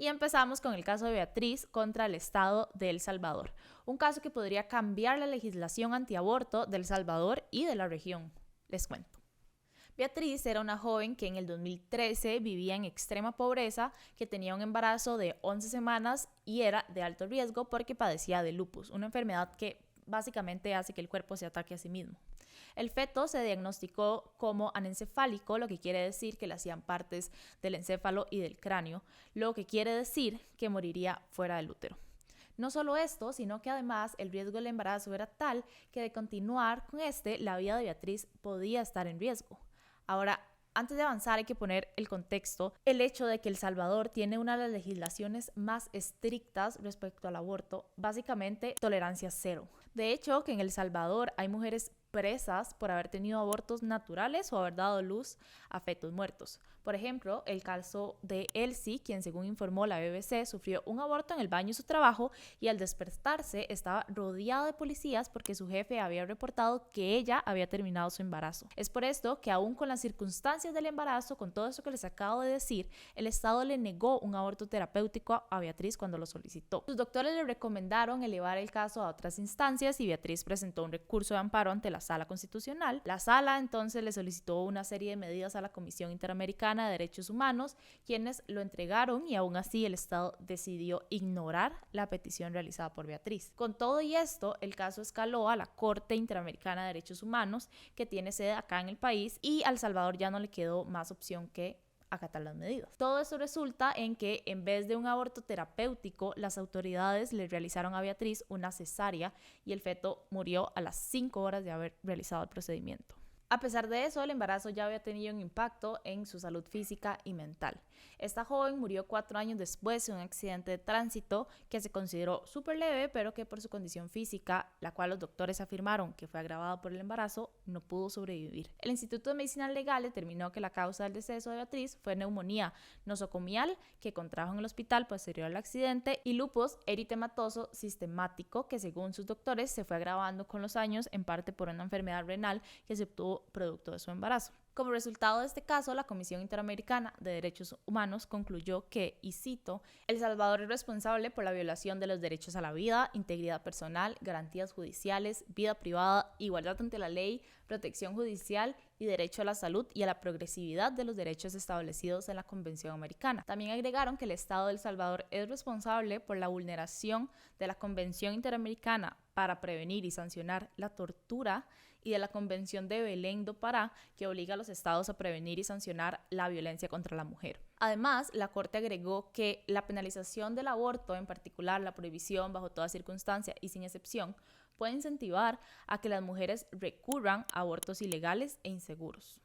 Y empezamos con el caso de Beatriz contra el Estado de El Salvador, un caso que podría cambiar la legislación antiaborto de El Salvador y de la región. Les cuento. Beatriz era una joven que en el 2013 vivía en extrema pobreza, que tenía un embarazo de 11 semanas y era de alto riesgo porque padecía de lupus, una enfermedad que básicamente hace que el cuerpo se ataque a sí mismo. El feto se diagnosticó como anencefálico, lo que quiere decir que le hacían partes del encéfalo y del cráneo, lo que quiere decir que moriría fuera del útero. No solo esto, sino que además el riesgo del embarazo era tal que de continuar con la vida de Beatriz podía estar en riesgo. Ahora, antes de avanzar hay que poner el contexto, el hecho de que El Salvador tiene una de las legislaciones más estrictas respecto al aborto, básicamente tolerancia cero. De hecho, que en El Salvador hay mujeres presas por haber tenido abortos naturales o haber dado luz a fetos muertos. Por ejemplo, el caso de Elsie, quien según informó la BBC sufrió un aborto en el baño de su trabajo y al despertarse estaba rodeada de policías porque su jefe había reportado que ella había terminado su embarazo. Es por esto que aún con las circunstancias del embarazo, con todo eso que les acabo de decir, el Estado le negó un aborto terapéutico a Beatriz cuando lo solicitó. Sus doctores le recomendaron elevar el caso a otras instancias y Beatriz presentó un recurso de amparo ante la Sala Constitucional. La Sala entonces le solicitó una serie de medidas a la Comisión Interamericana de Derechos Humanos, quienes lo entregaron y aún así el Estado decidió ignorar la petición realizada por Beatriz. Con todo y esto, el caso escaló a la Corte Interamericana de Derechos Humanos, que tiene sede acá en el país, y a El Salvador ya no le quedó más opción que acatar las medidas. Todo esto resulta en que en vez de un aborto terapéutico, las autoridades le realizaron a Beatriz una cesárea y el feto murió a las 5 horas de haber realizado el procedimiento. A pesar de eso, el embarazo ya había tenido un impacto en su salud física y mental. Esta joven murió 4 años después de un accidente de tránsito que se consideró súper leve, pero que por su condición física, la cual los doctores afirmaron que fue agravada por el embarazo, no pudo sobrevivir. El Instituto de Medicina Legal determinó que la causa del deceso de Beatriz fue neumonía nosocomial que contrajo en el hospital posterior al accidente y lupus eritematoso sistemático que según sus doctores se fue agravando con los años, en parte por una enfermedad renal que se obtuvo producto de su embarazo. Como resultado de este caso, la Comisión Interamericana de Derechos Humanos concluyó que, y cito, El Salvador es responsable por la violación de los derechos a la vida, integridad personal, garantías judiciales, vida privada, igualdad ante la ley, protección judicial y derecho a la salud y a la progresividad de los derechos establecidos en la Convención Americana. También agregaron que el Estado de El Salvador es responsable por la vulneración de la Convención Interamericana para prevenir y sancionar la tortura y de la Convención de Belém do Pará, que obliga a los estados a prevenir y sancionar la violencia contra la mujer. Además, la Corte agregó que la penalización del aborto, en particular la prohibición bajo toda circunstancia y sin excepción, puede incentivar a que las mujeres recurran a abortos ilegales e inseguros.